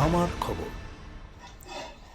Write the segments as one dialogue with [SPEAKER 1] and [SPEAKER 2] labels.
[SPEAKER 1] আমার খবর।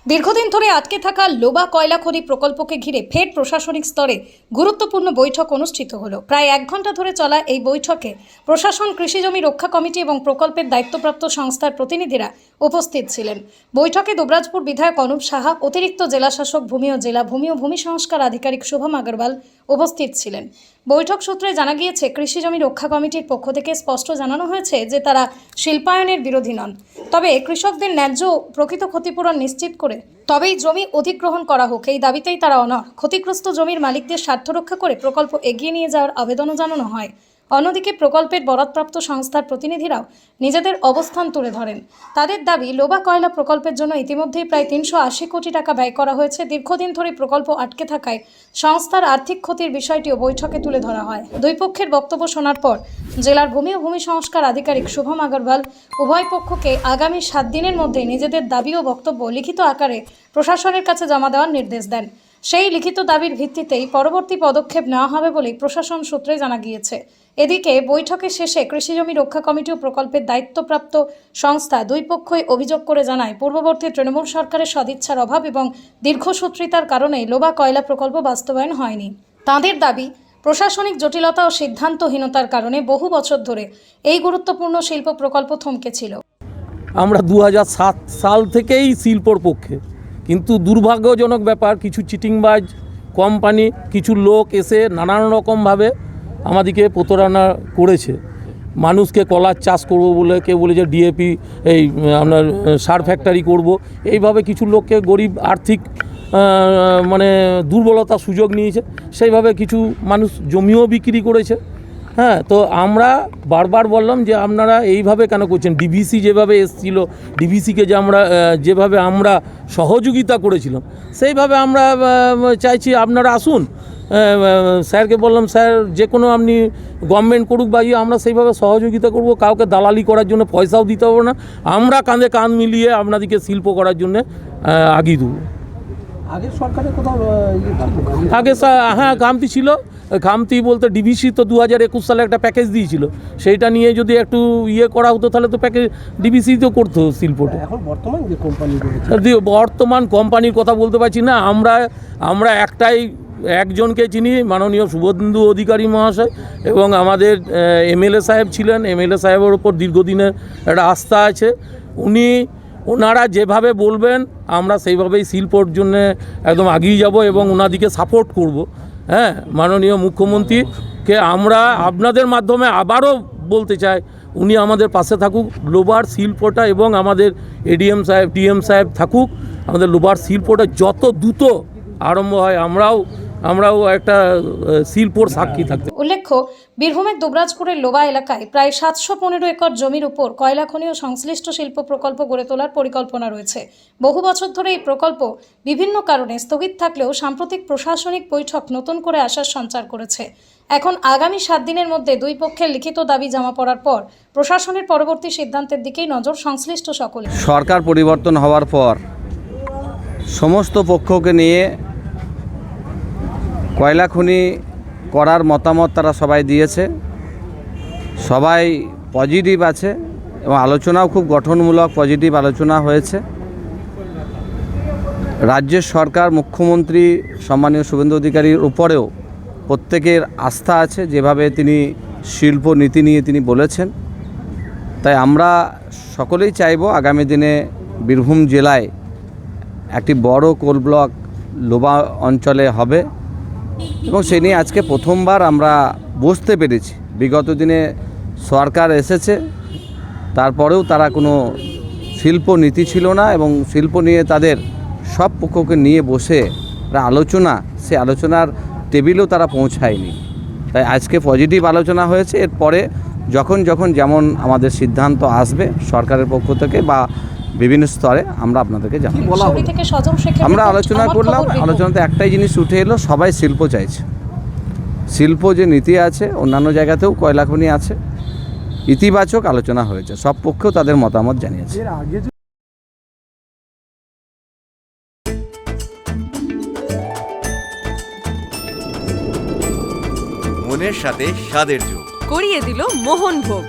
[SPEAKER 2] দীর্ঘদিন ধরে আটকে থাকা লোবা কয়লা খনি প্রকল্পকে ঘিরে ফের প্রশাসনিক স্তরে গুরুত্বপূর্ণ বৈঠক অনুষ্ঠিত হলো। প্রায় 1 ঘন্টা ধরে চলা এই বৈঠকে প্রশাসন, কৃষি জমি রক্ষা কমিটি এবং প্রকল্পের দায়িত্বপ্রাপ্ত সংস্থার প্রতিনিধিরা উপস্থিত ছিলেন। বৈঠকে দুবরাজপুর বিধায়ক অনুপ সাহা, অতিরিক্ত জেলাশাসক ভূমি ও জেলা ভূমি ও ভূমি সংস্কার আধিকারিক শুভম আগরওয়াল উপস্থিত ছিলেন। বৈঠক সূত্রে জানা গিয়েছে, কৃষি জমি রক্ষা কমিটির পক্ষ থেকে স্পষ্ট জানানো হয়েছে যে তারা শিল্পায়নের বিরোধী নন, তবে কৃষকদের ন্যায্য প্রকৃত ক্ষতিপূরণ নিশ্চিত করে তবেই জমি অধিগ্রহণ করা হোক, এই দাবিতেই তারা অনড়। ক্ষতিগ্রস্ত জমির মালিকদের স্বার্থ রক্ষা করে প্রকল্প এগিয়ে নিয়ে যাওয়ার আবেদনও জানানো হয়। অন্যদিকে প্রকল্পের বরাদপ্রাপ্ত সংস্থার প্রতিনিধিরাও নিজেদের অবস্থান তুলে ধরেন। তাদের দাবি, লোবা কয়লা প্রকল্পের জন্য ইতিমধ্যেই প্রায় 380 কোটি টাকা ব্যয় করা হয়েছে। দীর্ঘদিন ধরে প্রকল্প আটকে থাকায় সংস্থার আর্থিক ক্ষতির বিষয়টিও বৈঠকে তুলে ধরা হয়। দুই পক্ষের বক্তব্য শোনার পর জেলার ভূমি ও ভূমি সংস্কার আধিকারিক শুভম আগরওয়াল উভয় পক্ষকে আগামী 7 দিনের মধ্যে নিজেদের দাবি ও বক্তব্য লিখিত আকারে প্রশাসনের কাছে জমা দেওয়ার নির্দেশ দেন। সেই লিখিত দাবির ভিত্তিতেই পরবর্তী পদক্ষেপ নেওয়া হবে বলে প্রশাসন সূত্রে জানা গিয়েছে। এদিকে বৈঠকের শেষে কৃষি জমি রক্ষা কমিটি ও প্রকল্পের দায়িত্বপ্রাপ্ত সংস্থা দুই পক্ষই অভিযোগ করে জানায়, পূর্ববর্তী তৃণমূল সরকারের সদিচ্ছার অভাব এবং দীর্ঘসূত্রিতার কারণে লোবা কয়লা প্রকল্প বাস্তবায়ন হয়নি। তাঁদের দাবি, প্রশাসনিক জটিলতা ও সিদ্ধান্তহীনতার কারণে বহু বছর ধরে এই গুরুত্বপূর্ণ শিল্প প্রকল্প থমকে ছিল।
[SPEAKER 3] আমরা 2007 সাল থেকেই শিল্পর পক্ষে, কিন্তু দুর্ভাগ্যজনক ব্যাপার, কিছু চিটিংবাজ কোম্পানি, কিছু লোক এসে নানান রকমভাবে আমাদেরকে প্রতারণা করেছে। মানুষকে কলার চাষ করব বলে, কেউ বলে যে ডিএপি এই আপনার সার ফ্যাক্টরি করব, এইভাবে কিছু লোককে গরিব আর্থিক মানে দুর্বলতা সুযোগ নিয়েছে। সেইভাবে কিছু মানুষ জমিও বিক্রি করেছে। হ্যাঁ, তো আমরা বারবার বললাম যে আপনারা এইভাবে কেন করছেন। ডিভিসি যেভাবে এসেছিল, ডিভিসিকে যে যেভাবে আমরা সহযোগিতা করেছিলাম, সেইভাবে আমরা চাইছি আপনারা আসুন। স্যারকে বললাম, স্যার যে কোনো আপনি গভর্নমেন্ট করুক বা আমরা সেইভাবে সহযোগিতা করব, কাউকে দালালি করার জন্য পয়সাও দিতে হবে না। আমরা কাঁধে কাঁধ মিলিয়ে আপনাদেরকে শিল্প করার জন্য আগিয়ে দেবো।
[SPEAKER 4] আগের সরকারের কোথাও
[SPEAKER 3] আগে হ্যাঁ খামতি ছিল। খামতি বলতে ডিভিসি তো 2021 সালে একটা প্যাকেজ দিয়েছিল, সেইটা নিয়ে যদি একটু করা হতো তাহলে তো প্যাকেজ ডিভিসি তো করতো শিল্পটা।
[SPEAKER 4] এখন বর্তমান যে কোম্পানি
[SPEAKER 3] বর্তমান কোম্পানির কথা বলতে পারছি না। আমরা একজনকে চিনি, মাননীয় শুভেন্দু অধিকারী মহাশয়, এবং আমাদের এমএলএ সাহেব ছিলেন। এমএলএ সাহেবের ওপর দীর্ঘদিনের একটা আস্থা আছে। ওনারা যেভাবে বলবেন আমরা সেইভাবেই শিল্পর জন্য একদম এগিয়ে যাব এবং ওনাদিকে সাপোর্ট করব। হ্যাঁ, মাননীয় মুখ্যমন্ত্রীকে আমরা আপনাদের মাধ্যমে আবারও বলতে চাই, উনি আমাদের পাশে থাকুক। লোবার শিল্পটা এবং আমাদের এডিএম সাহেব, ডিএম সাহেব থাকুক, আমাদের লোবার শিল্পটা যত দ্রুত আরম্ভ হয় আমরাও একটা শিল্পর সাক্ষী থাকতে।
[SPEAKER 2] উল্লেখ্য, বীরভূমের দুবরাজপুরের লোবা এলাকায় প্রায় 715 একর জমির উপর কয়লা খনি ও সংশ্লিষ্ট শিল্প প্রকল্প গড়ে তোলার পরিকল্পনা রয়েছে। বহু বছর ধরে এই প্রকল্প বিভিন্ন কারণে স্থগিত থাকলেও সাম্প্রতিক প্রশাসনিক বৈঠক নতুন করে আশার সঞ্চার করেছে। এখন আগামী 7 দিনের মধ্যে দুই পক্ষের লিখিত দাবি জমা পড়ার পর প্রশাসনের পরবর্তী সিদ্ধান্তের দিকেই নজর সংশ্লিষ্ট সকলে।
[SPEAKER 5] সরকার পরিবর্তন হওয়ার পর সমস্ত পক্ষকে নিয়ে কয়লা খনি করার মতামত তারা সবাই দিয়েছে। সবাই পজিটিভ আছে এবং আলোচনাও খুব গঠনমূলক পজিটিভ আলোচনা হয়েছে। রাজ্যের সরকার, মুখ্যমন্ত্রী সম্মানীয় শুভেন্দু অধিকারীর উপরেও প্রত্যেকের আস্থা আছে, যেভাবে তিনি শিল্প নীতি নিয়ে তিনি বলেছেন। তাই আমরা সকলেই চাইব আগামী দিনে বীরভূম জেলায় একটি বড় কোল ব্লক লোবা অঞ্চলে হবে এবং সেই নিয়ে আজকে প্রথমবার আমরা বসতে পেরেছি। বিগত দিনে সরকার এসেছে, তারপরেও তারা কোনো শিল্প নীতি ছিল না এবং শিল্প নিয়ে তাদের সব পক্ষকে নিয়ে বসে আলোচনা, সে আলোচনার টেবিলেও তারা পৌঁছায়নি। তাই আজকে পজিটিভ আলোচনা হয়েছে। এরপরে যখন যেমন আমাদের সিদ্ধান্ত আসবে সরকারের পক্ষ থেকে বা বিভিন্ন স্তরে আমরা আপনাদেরকে জানাবো। আমরা আলোচনা করলাম, আলোচনাতে একটাই জিনিস উঠে এলো, সবাই শিল্প চাইছে। শিল্প যে নীতি আছে, অন্যান্য জায়গাতেও কয়লা খনি আছে, ইতিবাচক আলোচনা হয়েছে, সব পক্ষেও তাদের মতামত জানিয়েছে।
[SPEAKER 1] মনের সাথে স্বাদের যোগ
[SPEAKER 6] করিয়ে দিল মোহনভোগ।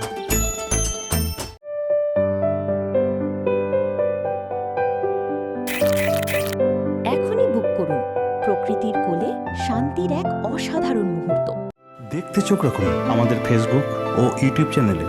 [SPEAKER 6] শান্তির এক অসাধারণ মুহূর্ত।
[SPEAKER 7] দেখতে চোখ রাখুন আমাদের ফেসবুক ও ইউটিউব চ্যানেলে।